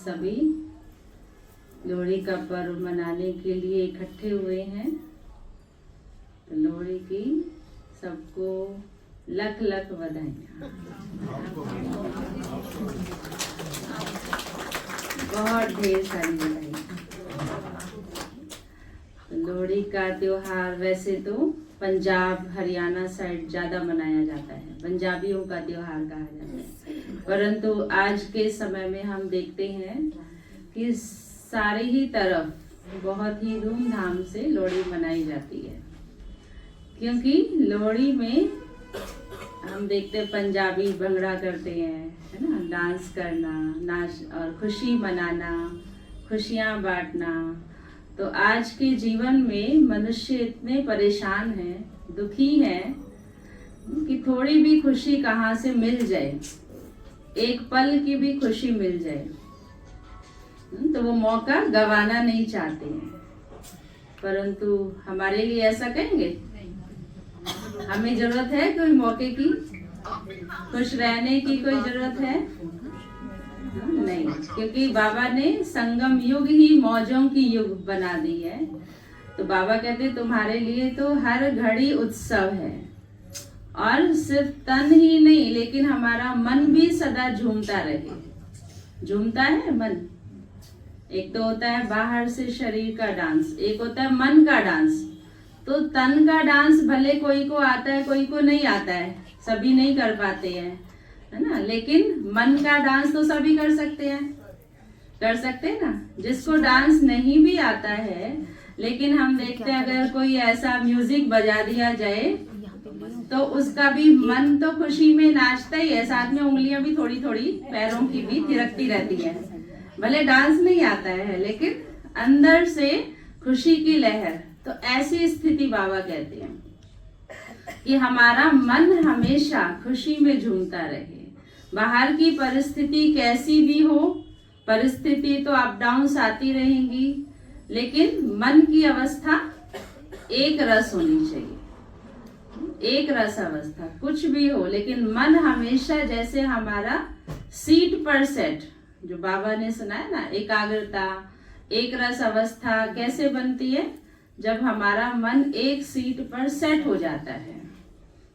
सभी लोहड़ी का पर्व मनाने के लिए इकट्ठे हुए हैं। तो लोहड़ी की सबको लख लख बधाइयाँ। बहुत ढेर सारी बधाई। तो लोहड़ी का त्योहार वैसे तो पंजाब हरियाणा साइड ज्यादा मनाया जाता है, पंजाबियों का त्योहार कहा जाता है, परंतु आज के समय में हम देखते हैं कि सारे ही तरफ बहुत ही धूमधाम से लोहड़ी मनाई जाती है। क्योंकि लोहड़ी में हम देखते हैं पंजाबी भंगड़ा करते हैं, है ना, डांस करना, नाच और खुशी मनाना, खुशियां बांटना। तो आज के जीवन में मनुष्य इतने परेशान हैं, दुखी हैं कि थोड़ी भी खुशी कहाँ से मिल जाए, एक पल की भी खुशी मिल जाए तो वो मौका गवाना नहीं चाहते हैं। परंतु हमारे लिए ऐसा कहेंगे? हमें जरूरत है कोई मौके की? खुश रहने की कोई जरूरत है? नहीं, क्योंकि बाबा ने संगम युग ही मौजों की युग बना दी है। तो बाबा कहते तुम्हारे लिए तो हर घड़ी उत्सव है, और सिर्फ तन ही नहीं लेकिन हमारा मन भी सदा झूमता रहे। झूमता है मन। एक तो होता है बाहर से शरीर का डांस, एक होता है मन का डांस। तो तन का डांस भले कोई को आता है, कोई को नहीं आता है, सभी नहीं कर पाते हैं, है ना, लेकिन मन का डांस तो सभी कर सकते हैं, कर सकते हैं ना। जिसको डांस नहीं भी आता है, लेकिन हम देखते हैं अगर कोई ऐसा म्यूजिक बजा दिया जाए तो उसका भी मन तो खुशी में नाचता ही है, साथ में उंगलियां भी थोड़ी थोड़ी पैरों की भी थिरकती रहती है। भले डांस नहीं आता है लेकिन अंदर से खुशी की लहर। तो ऐसी स्थिति बाबा कहते हैं कि हमारा मन हमेशा खुशी में झूमता रहे। बाहर की परिस्थिति कैसी भी हो, परिस्थिति तो अप डाउन आती रहेंगी, लेकिन मन की अवस्था एक रस होनी चाहिए, एक रस अवस्था। कुछ भी हो लेकिन मन हमेशा जैसे हमारा सीट पर सेट, जो बाबा ने सुना है ना, एकाग्रता, एक रस अवस्था कैसे बनती है? जब हमारा मन एक सीट पर सेट हो जाता है।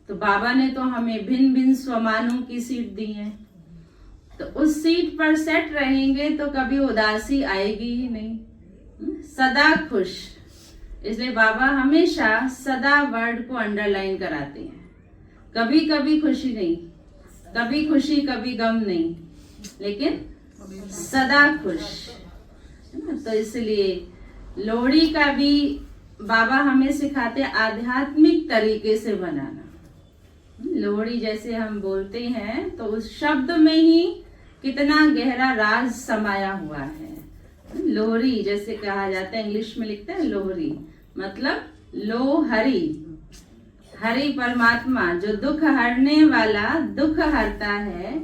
तो बाबा ने तो हमें भिन्न भिन्न स्वमानों की सीट दी है। तो उस सीट पर सेट रहेंगे तो कभी उदासी आएगी ही नहीं, सदा खुश। इसलिए बाबा हमेशा सदा वर्ड को अंडरलाइन कराते हैं। कभी कभी खुशी नहीं, कभी खुशी कभी गम नहीं, लेकिन सदा खुश। तो इसलिए लोहड़ी का भी बाबा हमें सिखाते आध्यात्मिक तरीके से बनाना। लोहड़ी जैसे हम बोलते हैं तो उस शब्द में ही कितना गहरा राज समाया हुआ है। लोहरी जैसे कहा जाता है, इंग्लिश में लिखते हैं लोहरी, मतलब लो हरि, हरि परमात्मा जो दुख हरने वाला दुख हरता है।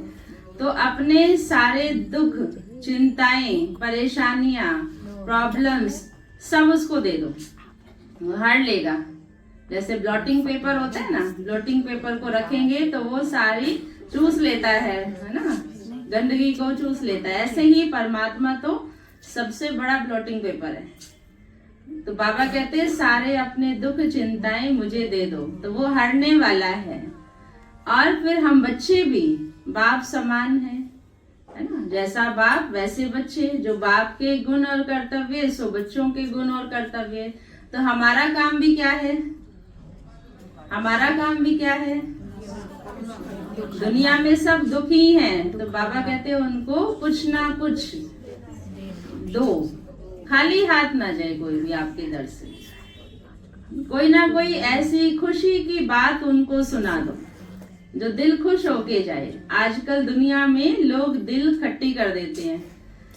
तो अपने सारे दुख, चिंताएं, परेशानियां, प्रॉब्लम्स सब उसको दे दो, वो हर लेगा। जैसे ब्लॉटिंग पेपर होता है ना, ब्लॉटिंग पेपर को रखेंगे तो वो सारी चूस लेता है ना, गंदगी को चूस लेता है। ऐसे ही परमात्मा तो सबसे बड़ा ब्लॉटिंग पेपर है। तो बाबा कहते हैं सारे अपने दुख चिंताएं मुझे दे दो, तो वो हरने वाला है। और फिर हम बच्चे भी बाप समान है ना, जैसा बाप वैसे बच्चे। जो बाप के गुण और कर्तव्य सो बच्चों के गुण और कर्तव्य। तो हमारा काम भी क्या है? हमारा काम भी क्या है? दुनिया में सब दुखी हैं, तो बाबा कहते हैं उनको कुछ ना कुछ दो, खाली हाथ ना जाए कोई भी आपके दर से। कोई ना कोई ऐसी खुशी की बात उनको सुना दो जो दिल खुश होके जाए। आजकल दुनिया में लोग दिल खट्टी कर देते हैं,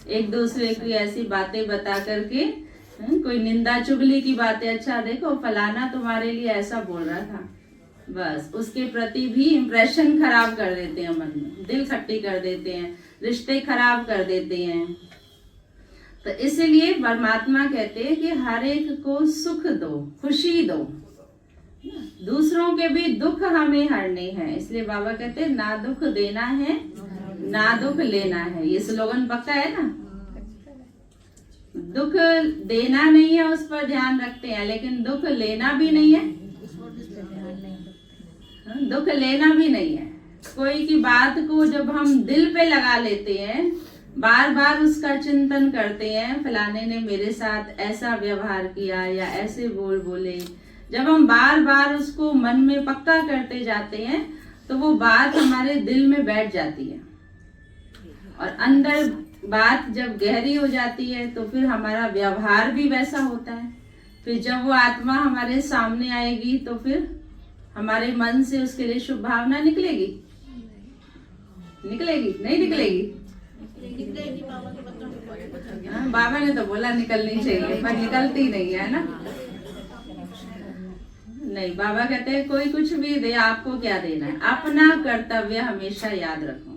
एक दूसरे की ऐसी बातें बता करके, कोई निंदा चुगली की बातें। अच्छा देखो फलाना तुम्हारे लिए ऐसा बोल रहा था, बस उसके प्रति भी इम्प्रेशन खराब कर देते हैं, मन में दिल खट्टी कर देते हैं, रिश्ते खराब कर देते हैं। तो इसीलिए परमात्मा कहते हैं कि हर एक को सुख दो, खुशी दो, दूसरों के भी दुख हमें हरने हैं। इसलिए बाबा कहते हैं ना दुख देना है ना दुख लेना है। ये स्लोगन पक्का है ना, दुख देना नहीं है उस पर ध्यान रखते हैं, लेकिन दुख लेना भी नहीं है, दुख लेना भी नहीं है। कोई की बात को जब हम दिल पे लगा लेते हैं, बार बार उसका चिंतन करते हैं, फलाने ने मेरे साथ ऐसा व्यवहार किया या ऐसे बोले, जब हम बार बार उसको मन में पक्का करते जाते हैं तो वो बात हमारे दिल में बैठ जाती है, और अंदर बात जब गहरी हो जाती है तो फिर हमारा व्यवहार भी वैसा होता है। फिर जब वो आत्मा हमारे सामने आएगी तो फिर हमारे मन से उसके लिए शुभ भावना निकलेगी, निकलेगी नहीं निकलेगी? बाबा ने तो बोला निकलनी चाहिए, पर निकलती नहीं है ना। नहीं, बाबा कहते हैं कोई कुछ भी दे, आपको क्या देना है, अपना कर्तव्य हमेशा याद रखो।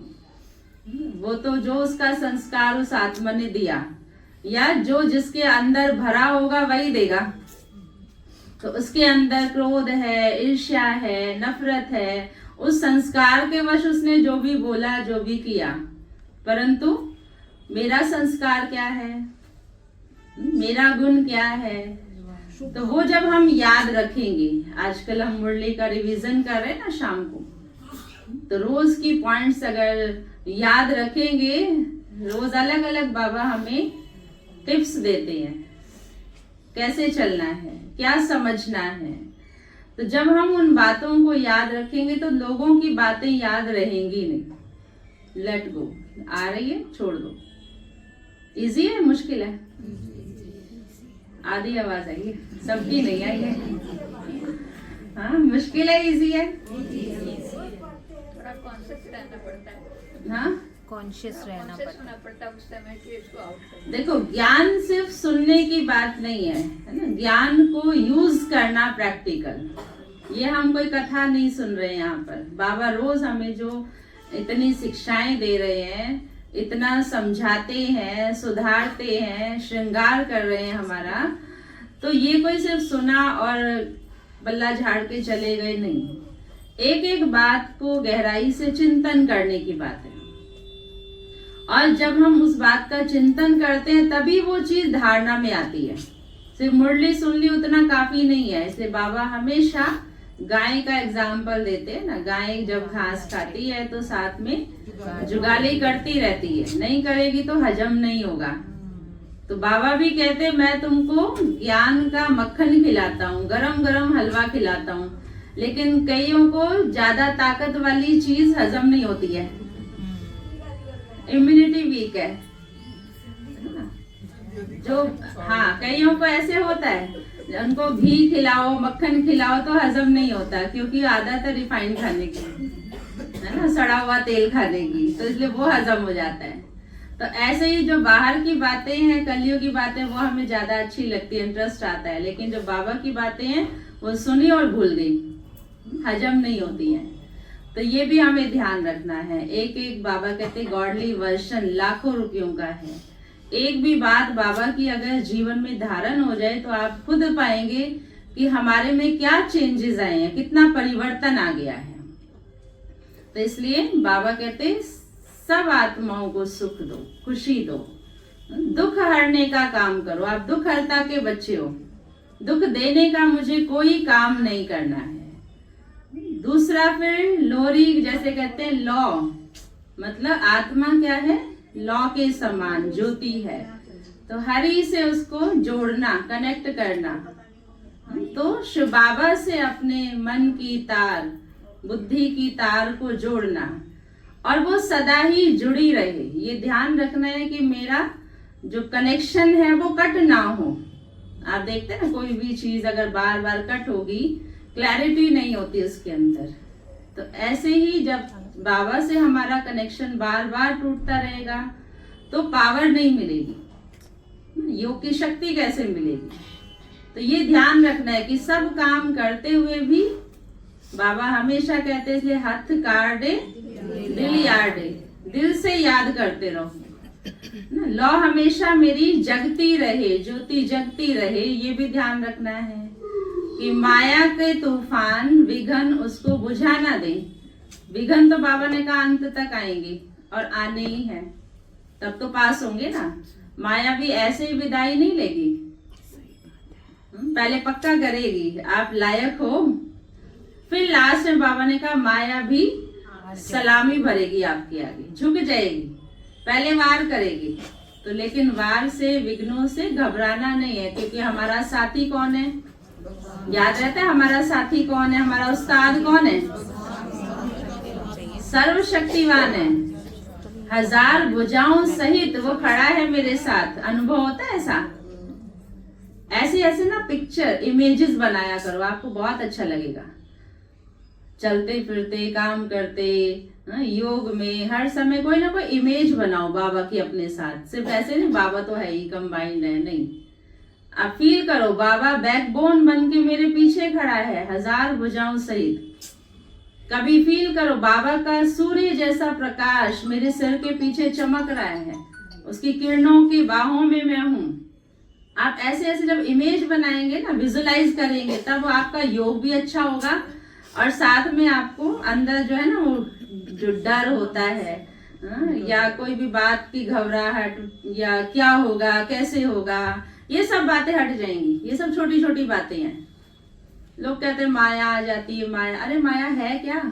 वो तो जो उसका संस्कार उस आत्मा ने दिया, या जो जिसके अंदर भरा होगा वही देगा। तो उसके अंदर क्रोध है, ईर्ष्या है, नफरत है, उस संस्कार के वश उसने जो भी बोला, जो भी किया। परंतु मेरा संस्कार क्या है, मेरा गुण क्या है, तो वो जब हम याद रखेंगे। आजकल हम मुरली का रिवीजन कर रहे हैं ना शाम को, तो रोज की पॉइंट्स अगर याद रखेंगे, रोज अलग अलग बाबा हमें टिप्स देते हैं कैसे चलना है, क्या समझना है। तो जब हम उन बातों को याद रखेंगे तो लोगों की बातें याद रहेंगी नहीं। लेट गो, आ रही है छोड़ दो। इजी है मुश्किल है? आधी आवाज आई है, सबकी नहीं आई है। हाँ, मुश्किल है इजी है? थोड़ा कॉन्शियस रहना पड़ता है। हाँ, कॉन्शियस रहना पड़ता है उस समय कि इसको आउट करना। देखो, ज्ञान सिर्फ सुनने की बात नहीं है ना, ज्ञान को यूज करना प्रैक्टिकल। ये हम कोई कथा नहीं सुन रहे हैं यहाँ पर। बाबा रोज हमें जो इतनी शिक्षाएं दे रहे हैं, इतना समझाते हैं, सुधारते हैं, श्रृंगार कर रहे हैं हमारा, तो ये कोई सिर्फ सुना और बल्ला झाड़ के चले गए नहीं। एक एक बात को गहराई से चिंतन करने की बात है, और जब हम उस बात का चिंतन करते हैं तभी वो चीज धारणा में आती है। सिर्फ मुरली सुन ली उतना काफी नहीं है। इसलिए बाबा हमेशा गाय का एग्जाम्पल देते हैं ना। गाय जब घास खाती है तो साथ में जुगाली करती रहती है, नहीं करेगी तो हजम नहीं होगा। तो बाबा भी कहते हैं मैं तुमको ज्ञान का मक्खन खिलाता हूँ, गरम गरम हलवा खिलाता हूँ, लेकिन कईयों को ज्यादा ताकत वाली चीज हजम नहीं होती है, इम्यूनिटी वीक है जो। हाँ, कईयों को ऐसे होता है, उनको घी खिलाओ, मक्खन खिलाओ तो हजम नहीं होता, क्योंकि आदत है रिफाइंड खाने की, है ना, सड़ा हुआ तेल खाने की, तो इसलिए वो हजम हो जाता है। तो ऐसे ही जो बाहर की बातें हैं, कलियों की बातें, वो हमें ज्यादा अच्छी लगती है, इंटरेस्ट आता है, लेकिन जो बाबा की बातें हैं वो सुनी और भूल गई, हजम नहीं होती हैं। तो ये भी हमें ध्यान रखना है। एक एक बाबा कहते गॉडली वर्शन लाखों रुपयों का है। एक भी बात बाबा की अगर जीवन में धारण हो जाए तो आप खुद पाएंगे कि हमारे में क्या चेंजेस आए हैं, कितना परिवर्तन आ गया है। तो इसलिए बाबा कहते सब आत्माओं को सुख दो, खुशी दो, दुख हरने का काम करो। आप दुख हरता के बच्चे हो, दुख देने का मुझे कोई काम नहीं करना है। दूसरा फिर लोरी, जैसे कहते हैं लॉ, मतलब आत्मा क्या है, लॉ के समान ज्योति है, तो हरि से उसको जोड़ना, कनेक्ट करना। तो शिव बाबा से अपने मन की तार, बुद्धि की तार को जोड़ना, और वो सदा ही जुड़ी रहे। ये ध्यान रखना है कि मेरा जो कनेक्शन है वो कट ना हो। आप देखते हैं ना, कोई भी चीज अगर बार बार कट होगी, क्लैरिटी नहीं होती उसके अंदर। तो ऐसे ही जब बाबा से हमारा कनेक्शन बार बार टूटता रहेगा तो पावर नहीं मिलेगी, योग की शक्ति कैसे मिलेगी। तो ये ध्यान रखना है कि सब काम करते हुए भी बाबा हमेशा कहते हैं, इसलिए हाथ काटे दिल यार्डे, दिल से याद करते रहो। लौ हमेशा मेरी जगती रहे, ज्योति जगती रहे। ये भी ध्यान रखना है कि माया के तूफान विघन उसको बुझा ना दे। विघन तो बाबा ने कहा अंत तक आएंगे और आने ही है, तब तो पास होंगे ना। माया भी ऐसे ही विदाई नहीं लेगी, पहले पक्का करेगी आप लायक हो, फिर लास्ट में बाबा ने कहा माया भी सलामी भरेगी आपके आगे, झुक जाएगी, पहले वार करेगी। तो लेकिन वार से विघ्नों से घबराना नहीं है, क्योंकि हमारा साथी कौन है, याद रहता है हमारा साथी कौन है, हमारा उस्ताद कौन है, सर्वशक्तिवान है, 1000 भुजाओं सहित वो खड़ा है मेरे साथ। अनुभव होता है ऐसा? ऐसे ऐसे ना पिक्चर इमेजेस बनाया करो, आपको बहुत अच्छा लगेगा। चलते फिरते काम करते योग में हर समय कोई ना कोई इमेज बनाओ बाबा की अपने साथ। सिर्फ ऐसे नहीं बाबा तो है ही, कंबाइंड है, नहीं, आप फील करो बाबा बैकबोन बन के मेरे पीछे खड़ा है 1000 भुजाओं सहित। कभी फील करो बाबा का सूर्य जैसा प्रकाश मेरे सिर के पीछे चमक रहा है, उसकी किरणों की बाहों में मैं हूं। आप ऐसे ऐसे जब इमेज बनाएंगे ना, विजुलाइज करेंगे, तब आपका योग भी अच्छा होगा। और साथ में आपको अंदर जो है ना वो जो डर होता है या कोई भी बात की घबराहट या क्या होगा कैसे होगा, ये सब बातें हट जाएंगी। ये सब छोटी छोटी बातें हैं। लोग कहते हैं माया आ जाती है, माया, अरे माया है क्या?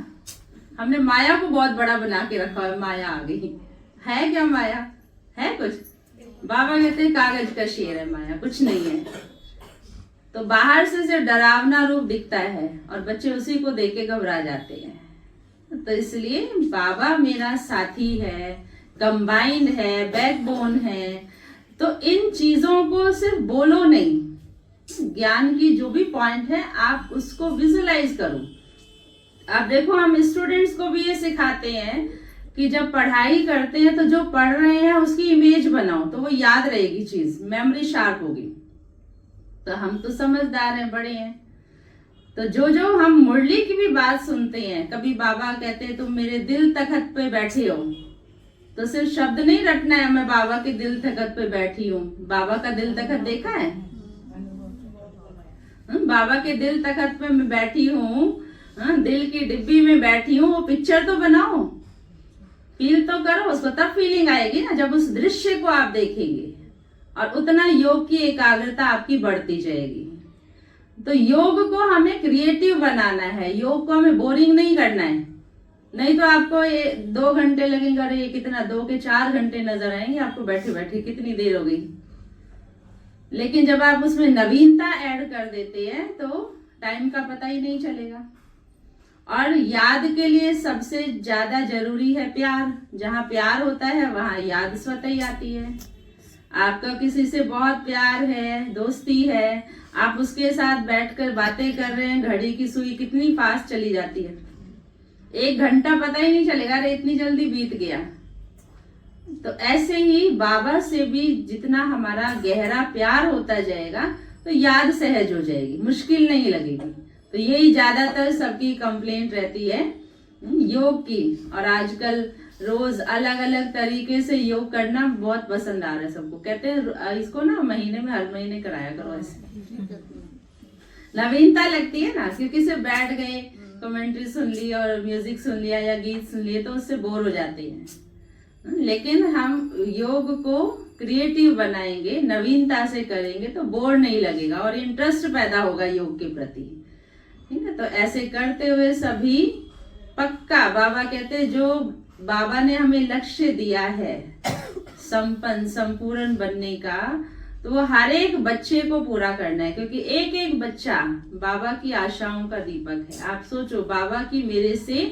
हमने माया को बहुत बड़ा बना के रखा है, माया आ गई है क्या? माया है कुछ? बाबा कहते हैं कागज का शेर है माया, कुछ नहीं है। तो बाहर से सिर्फ डरावना रूप दिखता है और बच्चे उसी को देख के घबरा जाते हैं। तो इसलिए बाबा मेरा साथी है, कंबाइंड है, बैकबोन है। तो इन चीजों को सिर्फ बोलो नहीं, ज्ञान की जो भी पॉइंट है आप उसको विजुलाइज करो। आप देखो हम स्टूडेंट्स को भी ये सिखाते हैं कि जब पढ़ाई करते हैं तो जो पढ़ रहे हैं उसकी इमेज बनाओ, तो वो याद रहेगी चीज, मेमोरी शार्प होगी। तो हम तो समझदार हैं, बड़े हैं, तो जो जो हम मुरली की भी बात सुनते हैं, कभी बाबा कहते हैं तुम मेरे दिल तखत पे बैठे हो, तो सिर्फ शब्द नहीं रटना है मैं बाबा के दिल तखत पे बैठी हूँ। बाबा का दिल तखत देखा है? बाबा के दिल तखत पे मैं बैठी हूँ, दिल की डिब्बी में बैठी हूँ, वो पिक्चर तो बनाओ, फील तो करो उसको, तब फीलिंग आएगी ना जब उस दृश्य को आप देखेंगे, और उतना योग की एकाग्रता आपकी बढ़ती जाएगी। तो योग को हमें क्रिएटिव बनाना है, योग को हमें बोरिंग नहीं करना है, नहीं तो आपको ये 2 घंटे लगेंगे, अरे ये कितना 2 के 4 घंटे नजर आएंगे आपको बैठे बैठे, कितनी देर हो गई। लेकिन जब आप उसमें नवीनता ऐड कर देते हैं तो टाइम का पता ही नहीं चलेगा। और याद के लिए सबसे ज्यादा जरूरी है प्यार। जहाँ प्यार होता है वहां याद स्वतः ही आती है। आपका किसी से बहुत प्यार है, दोस्ती है, आप उसके साथ बैठकर बातें कर रहे हैं, घड़ी की सुई कितनी फास्ट चली जाती है, 1 घंटा पता ही नहीं चलेगा, अरे इतनी जल्दी बीत गया। तो ऐसे ही बाबा से भी जितना हमारा गहरा प्यार होता जाएगा तो याद सहज हो जाएगी, मुश्किल नहीं लगेगी। तो यही ज्यादातर सबकी कंप्लेंट रहती है योग की। और आजकल रोज अलग अलग तरीके से योग करना बहुत पसंद आ रहा है सबको। कहते हैं इसको ना महीने में हर महीने कराया करो, ऐसे नवीनता लगती है ना, क्योंकि सिर्फ बैठ गए, कमेंट्री सुन ली और म्यूजिक सुन लिया या गीत सुन लिए तो उससे बोर हो जाते हैं। लेकिन हम योग को क्रिएटिव बनाएंगे, नवीनता से करेंगे तो बोर नहीं लगेगा और इंटरेस्ट पैदा होगा योग के प्रति, ठीक है। तो ऐसे करते हुए सभी पक्का, बाबा कहते हैं जो बाबा ने हमें लक्ष्य दिया है संपन्न संपूर्ण बनने का, तो वो हर एक बच्चे को पूरा करना है, क्योंकि एक एक बच्चा बाबा की आशाओं का दीपक है। आप सोचो बाबा की मेरे से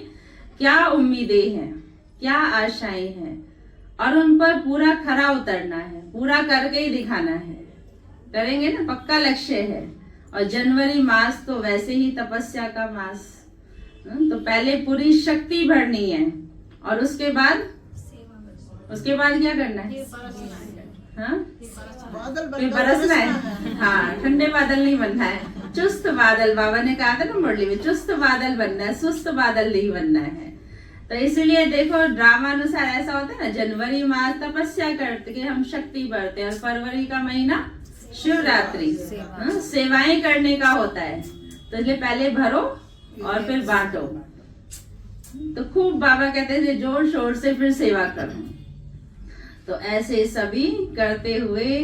क्या उम्मीदें हैं, क्या आशाएं हैं, और उन पर पूरा खरा उतरना है, पूरा करके ही दिखाना है। करेंगे ना, पक्का लक्ष्य है। और जनवरी मास तो वैसे ही तपस्या का मास, तो पहले पूरी शक्ति भरनी है और उसके बाद क्या करना है? हाँ, बरसना है। हाँ, ठंडे बादल नहीं बनना है, चुस्त बादल। बाबा ने कहा था ना मुरली में, चुस्त बादल बनना है, सुस्त बादल नहीं बनना है। तो इसलिए देखो ड्रामा अनुसार ऐसा होता है ना, जनवरी मास तपस्या करते हम शक्ति बढ़ते हैं, और फरवरी का महीना शिवरात्रि सेवाएं करने का होता है। तो इसलिए पहले भरो और फिर बांटो। तो खूब बाबा कहते थे जोर शोर से फिर सेवा करो। तो ऐसे सभी करते हुए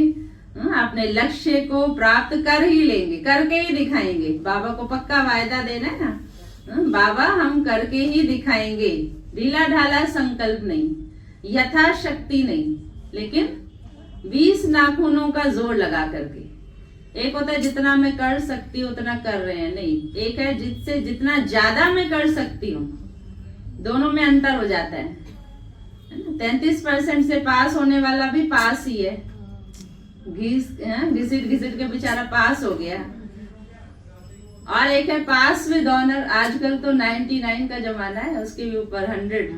अपने लक्ष्य को प्राप्त कर ही लेंगे, करके ही दिखाएंगे। बाबा को पक्का वायदा देना है ना, बाबा हम करके ही दिखाएंगे। ढीला ढाला संकल्प नहीं, यथाशक्ति नहीं, लेकिन 20 नाखूनों का जोर लगा करके। एक होता है जितना मैं कर सकती हूँ उतना कर रहे हैं, नहीं। एक है जिससे जितना ज्यादा मैं कर सकती हूँ, दोनों में अंतर हो जाता है। 33% से पास होने वाला भी पास ही है, घिसिट घिसिट के बेचारा पास हो गया। और एक है पास विद ऑनर। आजकल तो 99 का जमाना है, उसके भी ऊपर 100।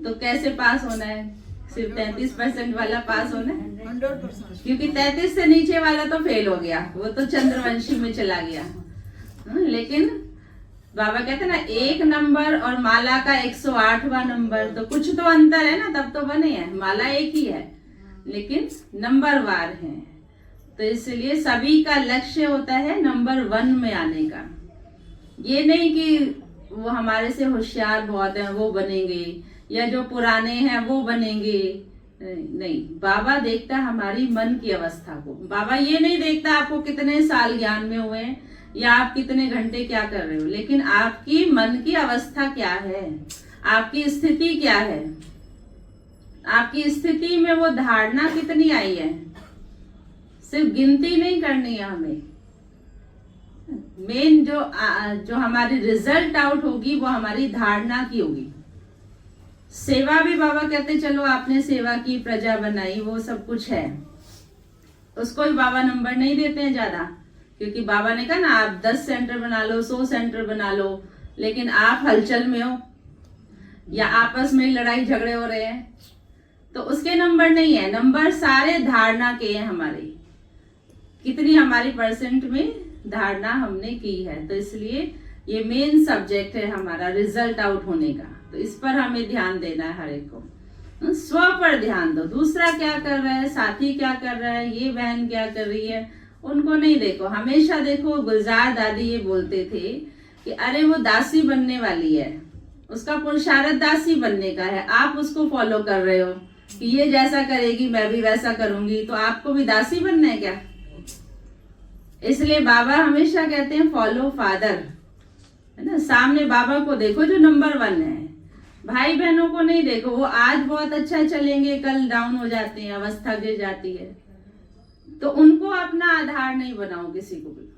तो कैसे पास होना है? सिर्फ 33% वाला पास होना है, 100%। क्योंकि 33 से नीचे वाला तो फेल हो गया, वो तो चंद्रवंशी में चला गया। लेकिन बाबा कहते ना, एक नंबर और माला का 108वां नंबर, तो कुछ तो अंतर है ना, तब तो बने हैं। माला एक ही है लेकिन नंबर वार है। तो इसलिए सभी का लक्ष्य होता है नंबर 1 में आने का। ये नहीं कि वो हमारे से होशियार बहुत हैं वो बनेंगे, या जो पुराने हैं वो बनेंगे। नहीं, बाबा देखता हमारी मन की अवस्था को। बाबा ये नहीं देखता आपको कितने साल ज्ञान में हुए हैं या आप कितने घंटे क्या कर रहे हो, लेकिन आपकी मन की अवस्था क्या है, आपकी स्थिति क्या है, आपकी स्थिति में वो धारणा कितनी आई है। सिर्फ गिनती नहीं करनी है हमें, मेन जो हमारी रिजल्ट आउट होगी वो हमारी धारणा की होगी। सेवा भी बाबा कहते चलो आपने सेवा की, प्रजा बनाई, वो सब कुछ है, उसको भी बाबा नंबर नहीं देते हैं ज्यादा, क्योंकि बाबा ने कहा ना आप 10 सेंटर बना लो, 100 सेंटर बना लो, लेकिन आप हलचल में हो या आपस में लड़ाई झगड़े हो रहे हैं तो उसके नंबर नहीं है। नंबर सारे धारणा के हैं हमारे, कितनी हमारी परसेंट में धारणा हमने की है। तो इसलिए ये मेन सब्जेक्ट है हमारा रिजल्ट आउट होने का। तो इस पर हमें ध्यान देना है हर एक को। स्व पर ध्यान दो, दूसरा क्या कर रहा है, साथी क्या कर रहा है, ये बहन क्या कर रही है, उनको नहीं देखो। हमेशा देखो, गुलजार दादी ये बोलते थे कि अरे वो दासी बनने वाली है, उसका पुरुषार्थ दासी बनने का है, आप उसको फॉलो कर रहे हो कि ये जैसा करेगी मैं भी वैसा करूंगी, तो आपको भी दासी बनना है क्या? इसलिए बाबा हमेशा कहते हैं फॉलो फादर, है ना। सामने बाबा को देखो जो नंबर 1 है, भाई बहनों को नहीं देखो, वो आज बहुत अच्छा चलेंगे, कल डाउन हो जाते हैं, अवस्था गिर जाती है, तो उनको अपना आधार नहीं बनाओ किसी को भी,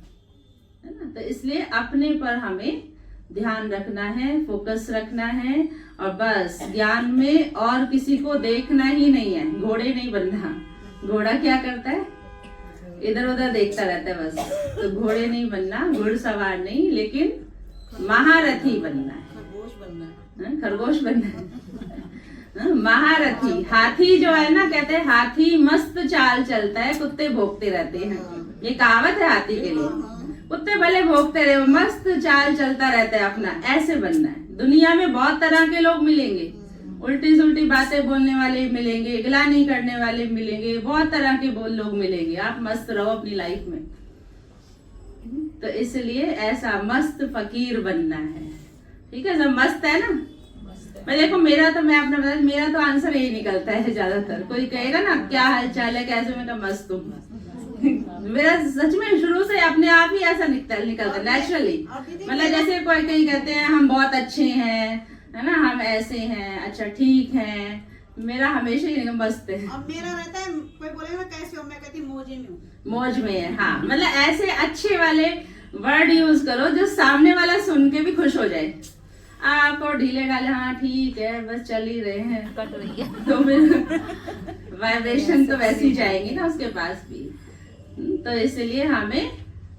है ना। तो इसलिए अपने पर हमें ध्यान रखना है, फोकस रखना है, और बस ज्ञान में और किसी को देखना ही नहीं है। घोड़े नहीं बनना। घोड़ा क्या करता है, इधर उधर देखता रहता है बस। तो घोड़े नहीं बनना, घुड़सवार नहीं, लेकिन महारथी बनना है, खरगोश बनना है, महारथी। हाथी जो है ना, कहते हैं हाथी मस्त चाल चलता है, कुत्ते भोगते रहते हैं। ये कहावत है हाथी के लिए, कुत्ते भले भोगते रहे, मस्त चाल चलता रहता है अपना, ऐसे बनना है। दुनिया में बहुत तरह के लोग मिलेंगे, उल्टी सुल्टी बातें बोलने वाले मिलेंगे, गिला नहीं करने वाले मिलेंगे, बहुत तरह के लोग मिलेंगे। आप मस्त रहो अपनी लाइफ में। तो इसलिए ऐसा मस्त फकीर बनना है, ठीक है। सब मस्त है ना। मैं देखो, मैं अपना बता, मेरा तो आंसर यही निकलता है ज्यादातर। कोई कहेगा ना क्या हाल चाल है, कैसे, मैं कहा मस्त हूँ। मेरा सच में शुरू से अपने आप ही ऐसा निकलता नेचुरली। मतलब जैसे कोई कहीं कहते हैं हम बहुत अच्छे हैं, है ना, हम ऐसे हैं, अच्छा ठीक हैं, मेरा हमेशा ही मस्त है। अब मेरा रहता है, कोई बोलेगा कैसे हो, मैं कहती मौज में हूँ, मौज में है। हाँ, मतलब ऐसे अच्छे वाले वर्ड यूज करो जो सामने वाला सुन के भी खुश हो जाए। आपको ढीले डाले, हाँ ठीक है, बस चल ही रहे हैं, कट रही है, तो फिर वाइब्रेशन तो वैसी जाएगी ना उसके पास भी। तो इसलिए हमें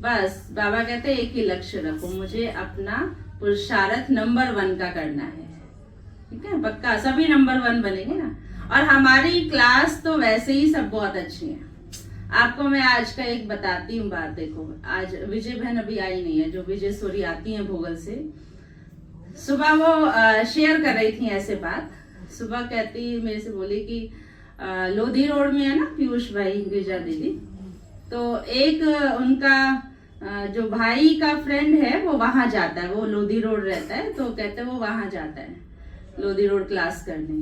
बस बाबा कहते हैं एक ही लक्ष्य रखो, मुझे अपना पुरुषार्थ नंबर 1 का करना है, ठीक है। पक्का सभी नंबर 1 बनेंगे ना। और हमारी क्लास तो वैसे ही सब बहुत अच्छी है। आपको मैं आज का एक बताती हूँ बात। देखो, आज विजय बहन अभी आई नहीं है, जो विजय सूरी आती है भोगल से। सुबह वो शेयर कर रही थी ऐसे बात। सुबह कहती मेरे से बोली कि लोधी रोड में है ना पीयूष भाई, गिरिजा दीदी, तो एक उनका जो भाई का फ्रेंड है वो वहां जाता है, वो लोधी रोड रहता है, तो कहते वो वहां जाता है लोधी रोड क्लास करने।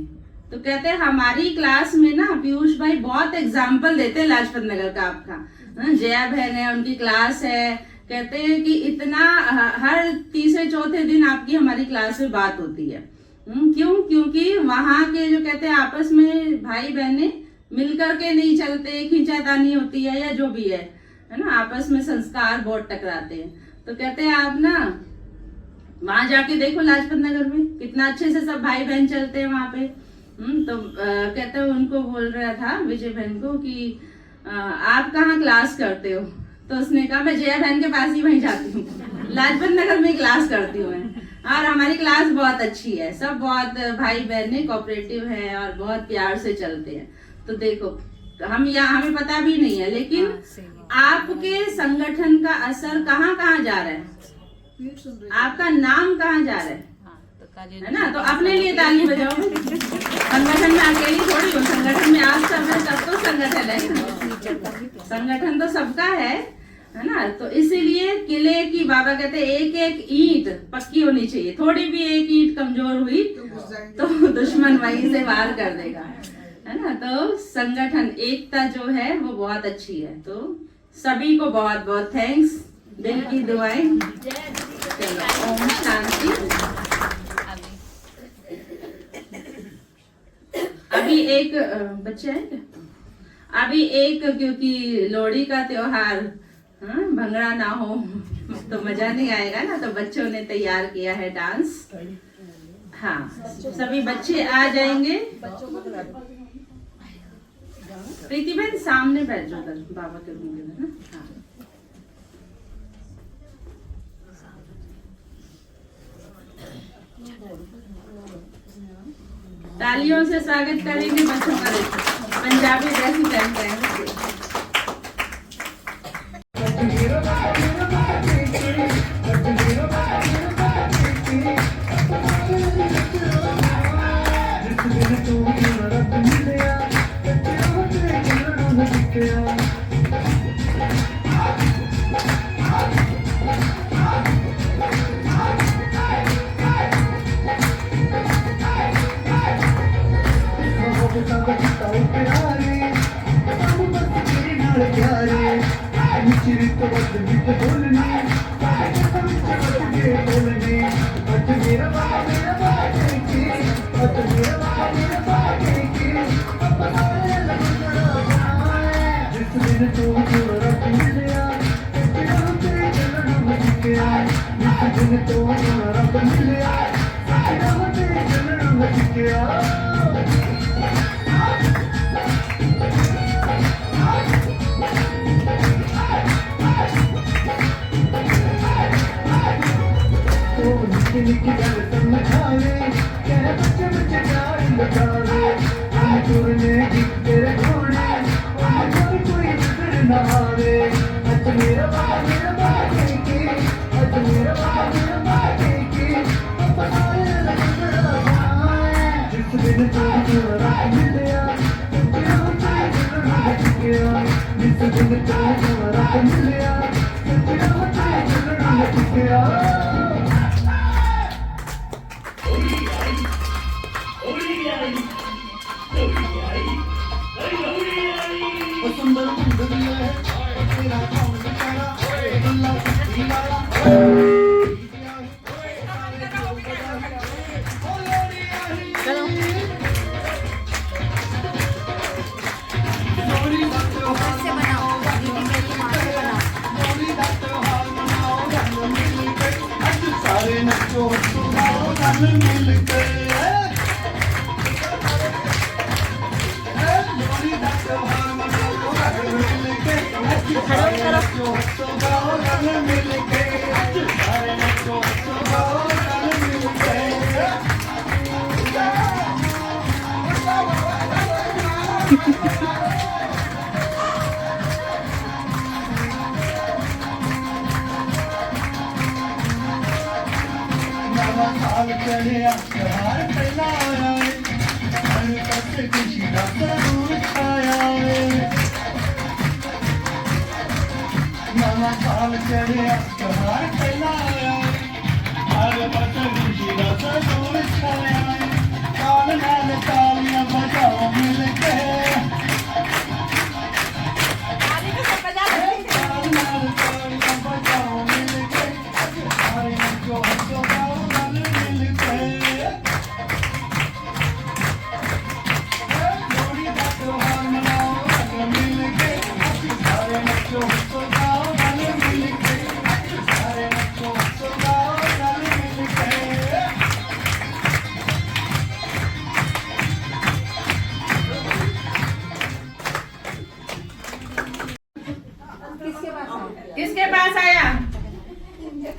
तो कहते हैं हमारी क्लास में ना पीयूष भाई बहुत एग्जाम्पल देते हैं लाजपत नगर का आपका। जया बहन है, उनकी क्लास है, कहते हैं कि इतना हर तीसरे चौथे दिन आपकी हमारी क्लास में बात होती है। क्यों? क्योंकि वहाँ के जो कहते हैं आपस में भाई बहने मिलकर के नहीं चलते, खींचातानी होती है या जो भी है ना, आपस में संस्कार बहुत टकराते हैं। तो कहते हैं आप ना वहां जाके देखो लाजपत नगर में कितना अच्छे से सब भाई बहन चलते हैं वहां पे। तो कहते हैं उनको बोल रहा था विजय बहन को कि आप कहाँ क्लास करते हो? तो उसने कहा मैं जया बहन के पास ही वहीं जाती हूँ, लाजपत नगर में क्लास करती हूँ मैं, और हमारी क्लास बहुत अच्छी है, सब बहुत भाई बहने कोऑपरेटिव है और बहुत प्यार से चलते हैं। तो देखो हम यहाँ हमें पता भी नहीं है, लेकिन आपके संगठन का असर कहाँ कहाँ जा रहा है, आपका नाम कहाँ जा रहा है ना। तो अपने लिए ताली बजाओ। संगठन में अकेली थोड़ी हो, संगठन में आप सब है, सब तो संगठन है, संगठन तो सबका है ना। तो इसीलिए किले की बाबा कहते हैं एक एक ईंट पक्की होनी चाहिए, थोड़ी भी एक ईंट कमजोर हुई तो दुश्मन वहीं से वार कर देगा, है ना। तो संगठन एकता जो है वो बहुत अच्छी है। तो सभी को बहुत बहुत थैंक्स, दिल की दुआएं। चलो ओम शांति। अभी एक बच्चे है क्या? अभी एक, क्योंकि लोहड़ी का त्योहार भंगड़ा ना हो तो मजा नहीं आएगा ना, तो बच्चों ने तैयार किया है डांस। हाँ, सभी बच्चे आ जाएंगे। प्रीति बहन सामने बैठ जाओ बाबा के रूम में ना। हाँ। तालियों से स्वागत करेंगे बच्चों का। पंजाबी ड्रेस पहन के आएंगे। तालियां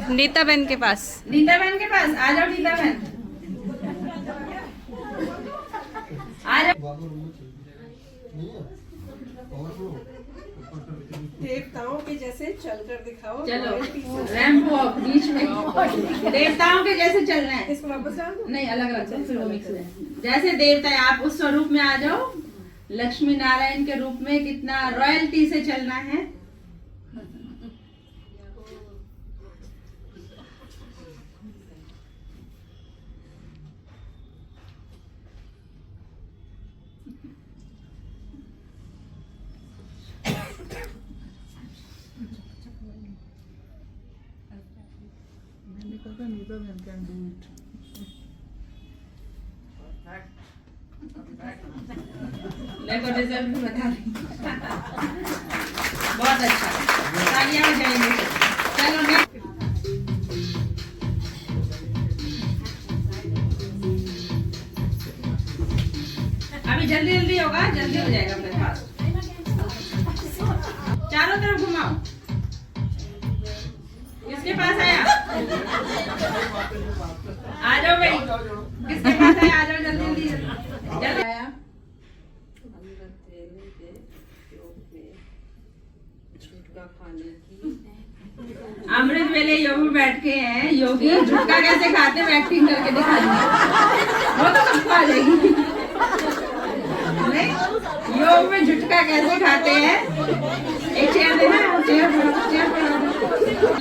नीता बहन के पास। नीता बहन के पास आ जाओ। नीता बहन आ जाओ। देवताओं के जैसे चलकर दिखाओ। चलो रैंप वॉक बीच में देवताओं के जैसे चलना है। इसको वापस डाल दो। नहीं अलग अलग फिर वो मिक्स है। जैसे देवता है आप उस स्वरूप में आ जाओ। लक्ष्मी नारायण के रूप में कितना रॉयल्टी से चलना है। देखो रिजल्ट भी बता रही। बहुत अच्छा, तालियां बजाएंगे। चलो नेक्स्ट। अभी जल्दी जल्दी होगा, जल्दी हो जाएगा मेरे पास। चारों तरफ घुमाओ। किसके पास आया? आ जाओ भाई। किसके पास आया? आ जाओ जल्दी जल्दी जल्दी आया। अमृत वेले योगी बैठ के हैं। योगी झुटका कैसे खाते हैं एक्टिंग करके दिखा देंगे। वो तो सबको आ जाएगी। नहीं योग में झुटका कैसे खाते हैं। एक चेयर देना। चेयर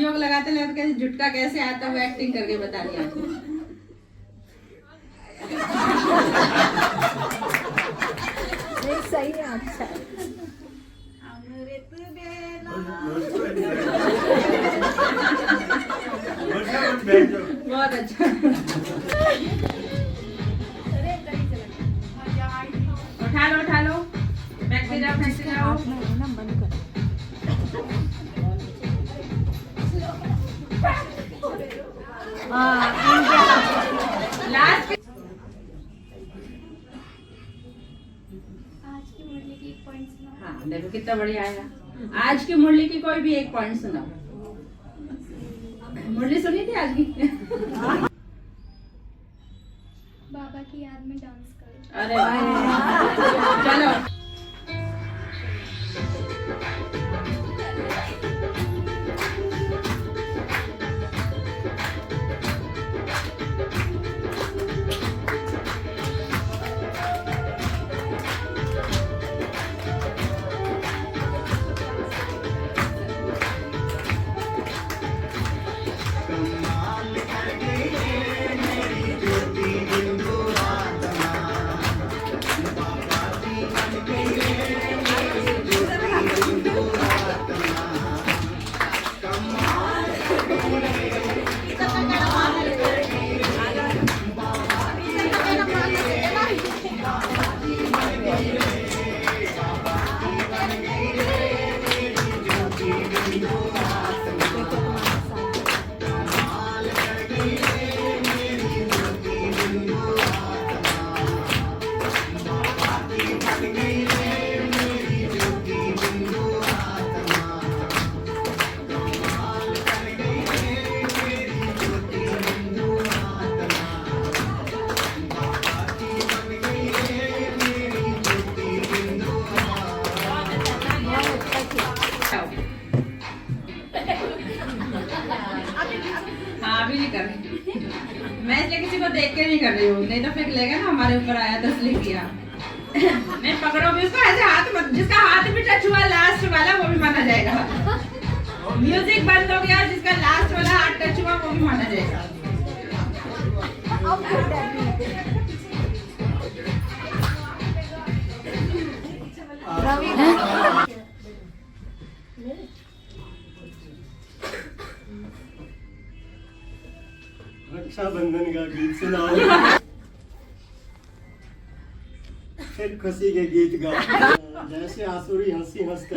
योग लगाते लगाते झुटका कैसे आता है वो एक्टिंग करके बता दिया। सही है। अच्छा बहुत अच्छा। उठा लो बैठते जाओ। लास्ट हाँ देखो कितना बढ़िया आया। आज की मुरली की कोई भी एक पॉइंट सुनाओ। मुरली सुनी थी आज की? बाबा की याद में डांस करो। अरे वाह चलो। अभी नहीं कर रही मैं, इसलिए किसी को देख के नहीं कर रही हूँ, नहीं तो फिर लेगा ना हमारे ऊपर आया तो इसलिए किया। नहीं पकड़ो भी उसको ऐसे हाथ मत, जिसका हाथ भी टच हुआ लास्ट वाला वो भी माना जाएगा। म्यूजिक बंद हो गया, जिसका लास्ट वाला हाथ टच हुआ वो भी माना जाएगा। रक्षाबंधन का गीत सुनाओ, फिर खुशी के गीत गाओ। जैसे आसुरी हंसी हंसकर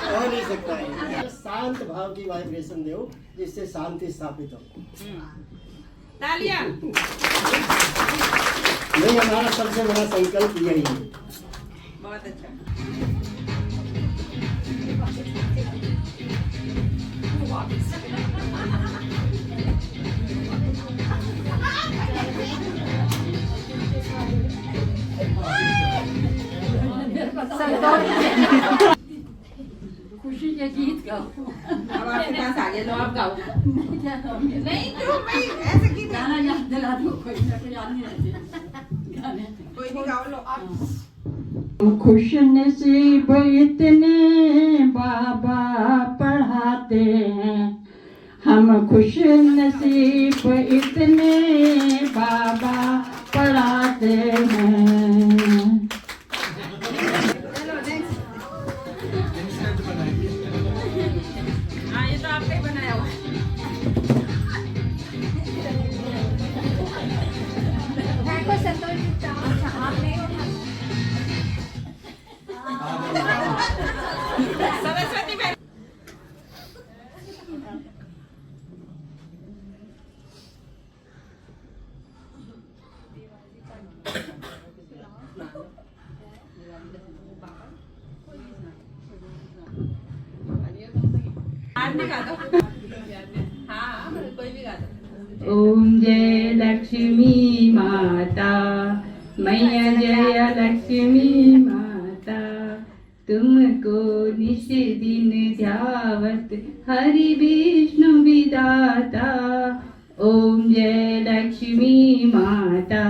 हो नहीं सकता है। शांत भाव की वाइब्रेशन दो जिससे शांति स्थापित हो। तालियां। नहीं, हमारा सबसे बड़ा संकल्प यही है। बहुत अच्छा। खुशी के गीत गाओ। अब आपके पास आ गए, लो आप गाओ। नहीं क्यों भाई ऐसे की गाना याद दिला दो, कोई ना कोई याद नहीं रहते गाने। कोई नहीं गाओ लो आप। खुश नसीब इतने बाबा पढ़ाते हैं, हम खुश नसीब इतने बाबा पढ़ाते हैं। हाँ, ये तो आपका ही बनाया हुआ है। सरस्वती बहन। आज भी गा दो। हाँ, कोई भी गा दो। ओम जय लक्ष्मी माता, मैया जय लक्ष्मी माता, तुमको निश दिन ध्यावत हरि विष्णु विदाता। ओम जय लक्ष्मी माता।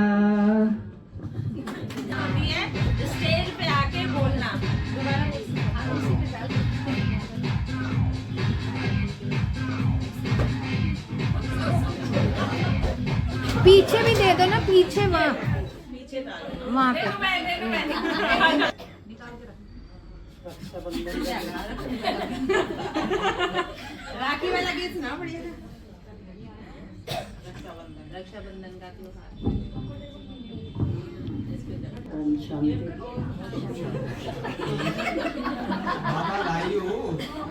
स्टेज पे आके बोलना। पीछे भी दे दो ना, पीछे वहाँ पीछे डालो। वहाँ पे। राखी वाला गीत सुनाओ बढ़िया। रक्षाबंधन का त्योहार। मामा लाई हो,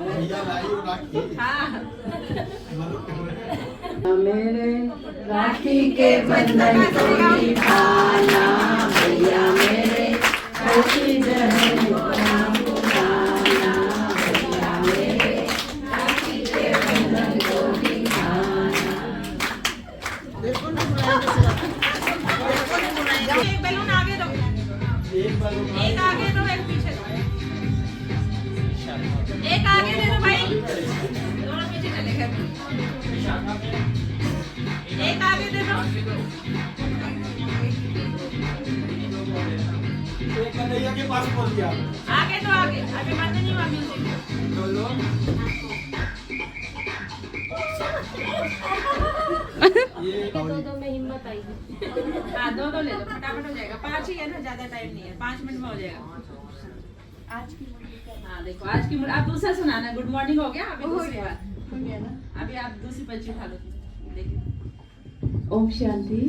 भैया लाई हो राखी। हाँ, मेरे राखी के बंधन को निभाना, भैया मेरे राखी बहन को निभाना, भैया मेरे राखी के बंधन को निभाना। एक बैलून आगे दो, एक आगे दो, एक पीछे दो। एक आगे दे दो भाई, दोनों पीछे चले गए। एक आगे दे दो। एक कन्हैया के पास पहुंच गया। आगे तो आगे, अभी बंद नहीं हुआ म्यूजिक। बोलो। ये हाँ, दो ले लो, फटाफट हो जाएगा। 5 ही है ना, ज्यादा टाइम नहीं है, 5 मिनट में हो जाएगा। हाँ देखो, आज की आप दूसरा सुनाना। गुड मॉर्निंग हो गया, अभी दूसरी बात। अभी आप दूसरी पंची उठा लो। देखिए, ओम शांति।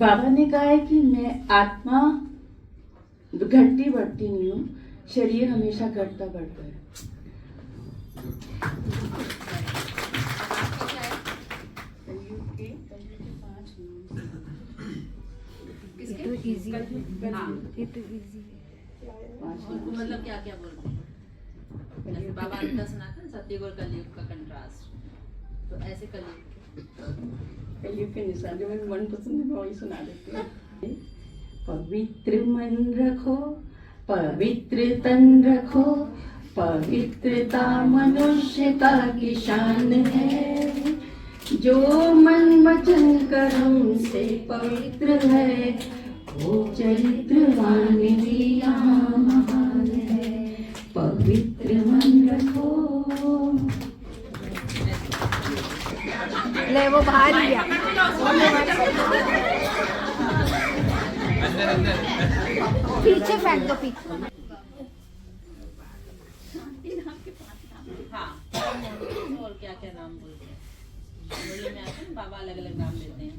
बाबा ने कहा है कि मैं आत्मा घटती बढ़ती नहीं हूँ, शरीर हमेशा घटता बढ़ता है। तो इजी हाँ, ये तो इजी उनको मतलब क्या क्या बोलते हैं। जैसे बाबा ने सुना था ना, सतयुग और कलयुग का कंट्रास्ट, तो ऐसे कलयुग के निशान जो मेरे मन पसंद है मैं वही सुना देती हूँ। पवित्र मन रखो, पवित्र तन रखो, पवित्रता मनुष्यता की शान है। जो मन वचन कर्म से पवित्र है, वो चरित्रवान भी यहाँ महान है। पवित्र मन रखो। ले वो बाहर ही है। पीछे फेंक दो, पीछे। हाँ, और क्या क्या नाम बोलते हैं। बड़े में आते हैं बाबा, अलग अलग नाम देते हैं।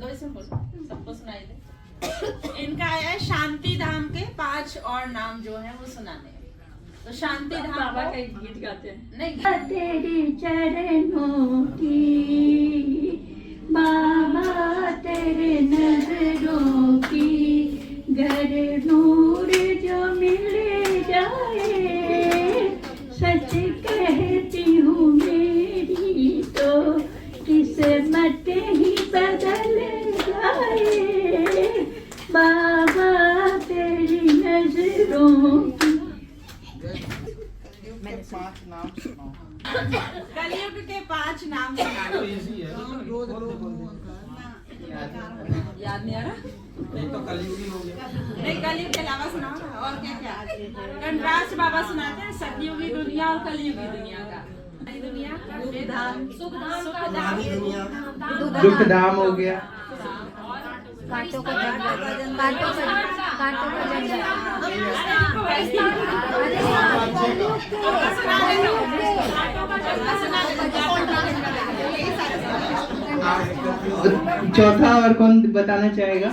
लो इसे बोलो, सबको सुनाई दे। इनका आया है शांति धाम के 5 और नाम जो है वो सुनाने हैं। तो शांति धाम बाबा को- का एक गीत गाते हैं। नहीं, तेरे चरणों की बाबा, तेरे नजरों की घर नूर जो मिल जाए, कलयुग के 5 नाम सुना दो। इजी है याद नहीं आ रहा? नहीं तो कलयुगी हो गया। नहीं, कलयुग के अलावा सुनाओ ना, और क्या क्या? कंट्रास्ट बाबा सुनाते हैं सतयुगी दुनिया और कलयुगी दुनिया का। दुनिया सुखधाम दुनिया दुख धाम हो गया। कांटों का चौथा और कौन बताना चाहेगा?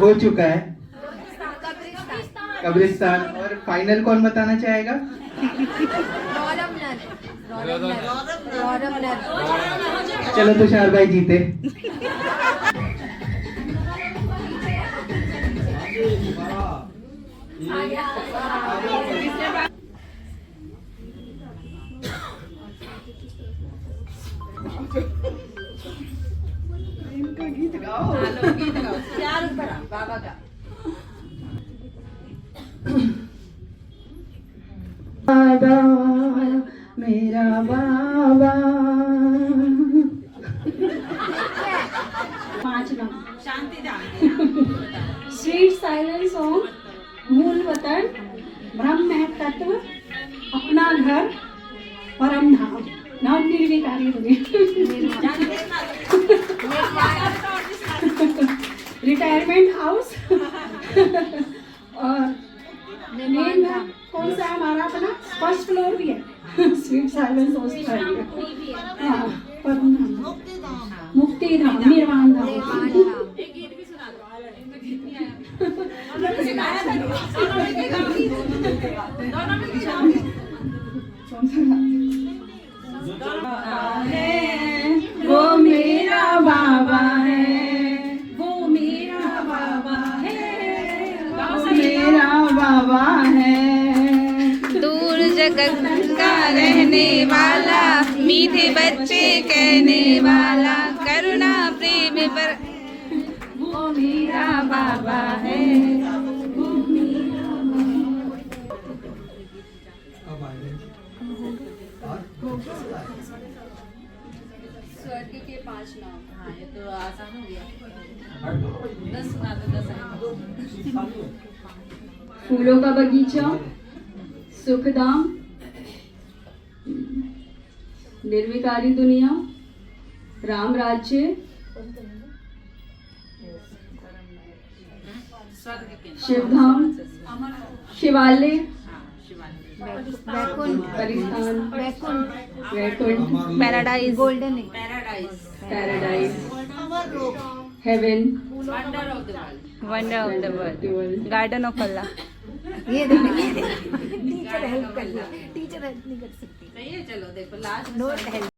हो चुका है कब्रिस्तान। और फाइनल कौन बताना चाहेगा? चलो तुषार भाई जीते। गीत गाओ, प्यार भरा बाबा का। बाबा मेरा बाबा। 5 नाम। शांति धाम। स्वीट साइलेंस ऑफ मूल वतन, ब्रह्म तत्व, अपना घर, परम धाम, नाम निर्विकारी रिटायरमेंट हाउस। और मेन कौन सा है हमारा अपना? फर्स्ट फ्लोर भी है। Sweet silence hostel. हाँ, परम धाम, मुक्ति धाम, निर्वाण धाम। एक गीत भी सुना दो। सुनाया था दोनों में है वो मेरा बाबा है, वो मेरा बाबा है, वो मेरा बाबा है। दूर जगत का रहने वाला, मीठे बच्चे कहने वाला, करुणा प्रेम पर वो मेरा बाबा है, वो मेरा अब आएंगे। स्वर्ग के 5 नाम। हाँ, ये तो आसान हो गया। 10 सुना दो, 10 फूलों का बगीचा, सुखधाम, निर्विकारी दुनिया, Ram Rajya, Shivdham, Shivalaya, Paristan, Vaikuntha, paradise, golden paradise, heaven, wonder of the world, garden of Allah. Teacher help कर ला, टीचर हेल्प नहीं कर सकती। सही है, चलो देखो लास्ट नोट हेल्प।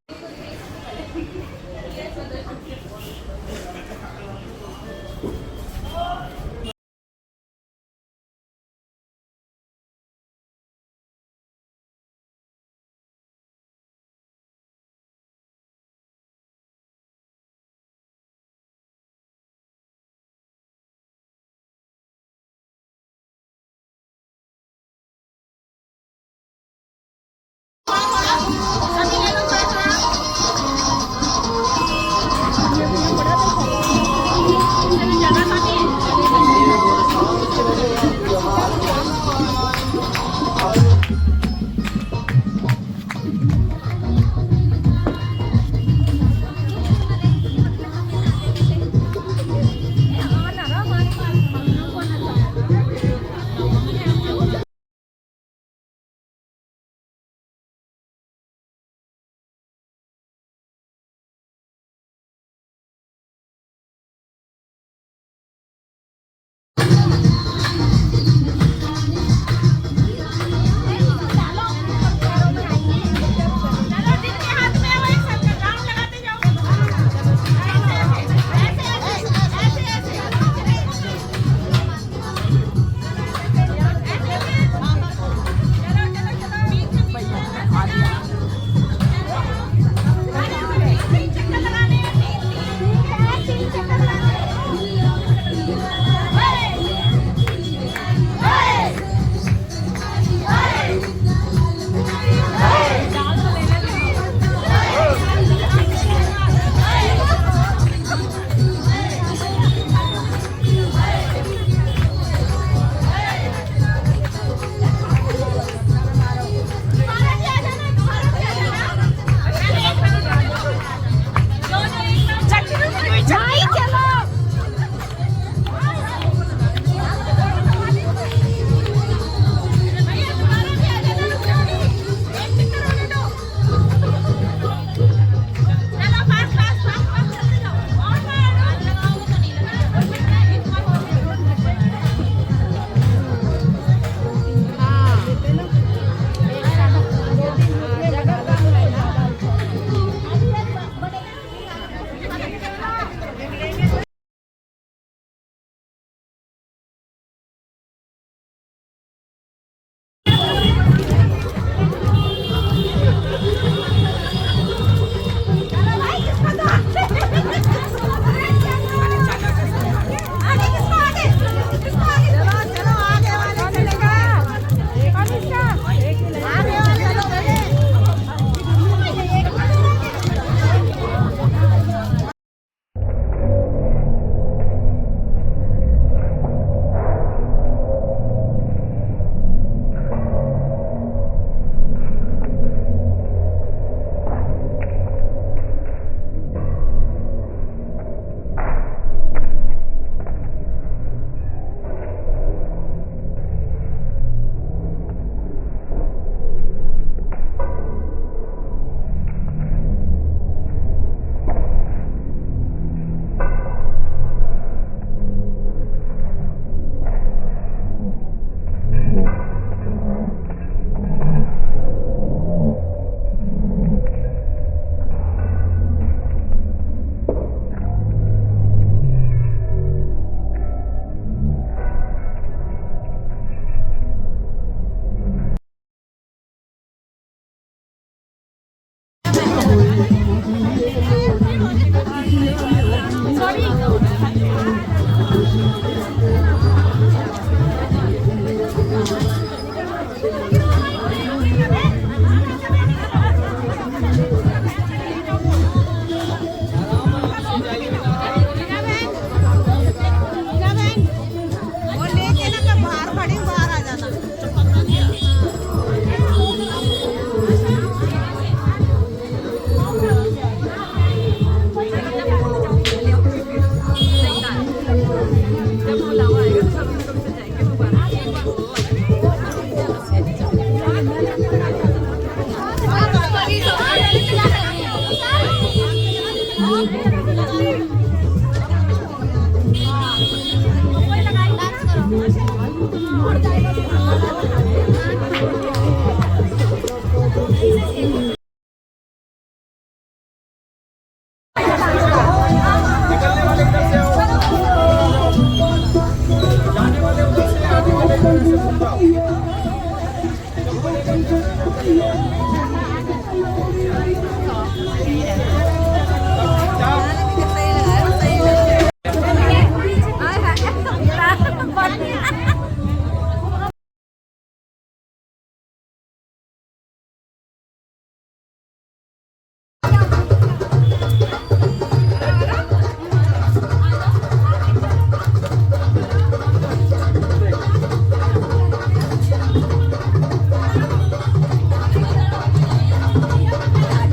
बड़ा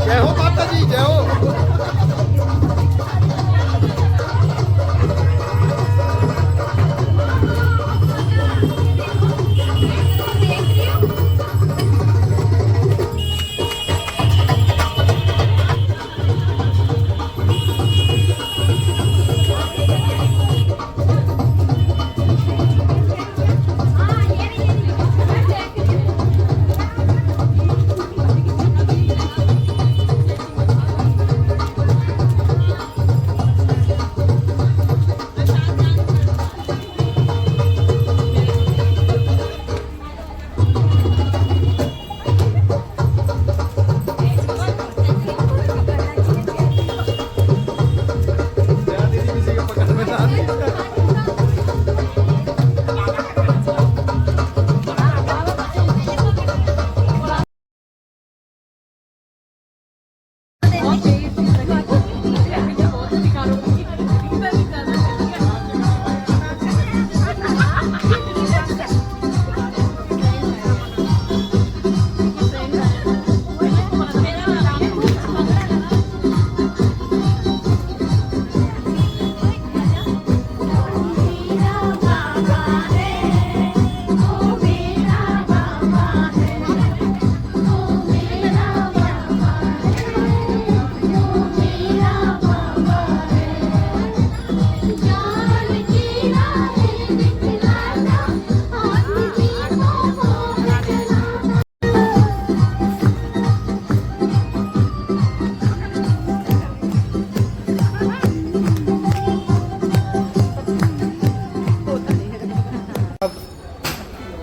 जय हो माता जी, जय हो।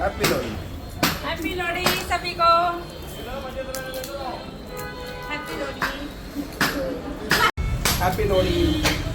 हैप्पी लोहड़ी। हैप्पी लोहड़ी सभी को। हैप्पी लोहड़ी। हैप्पी लोहड़ी।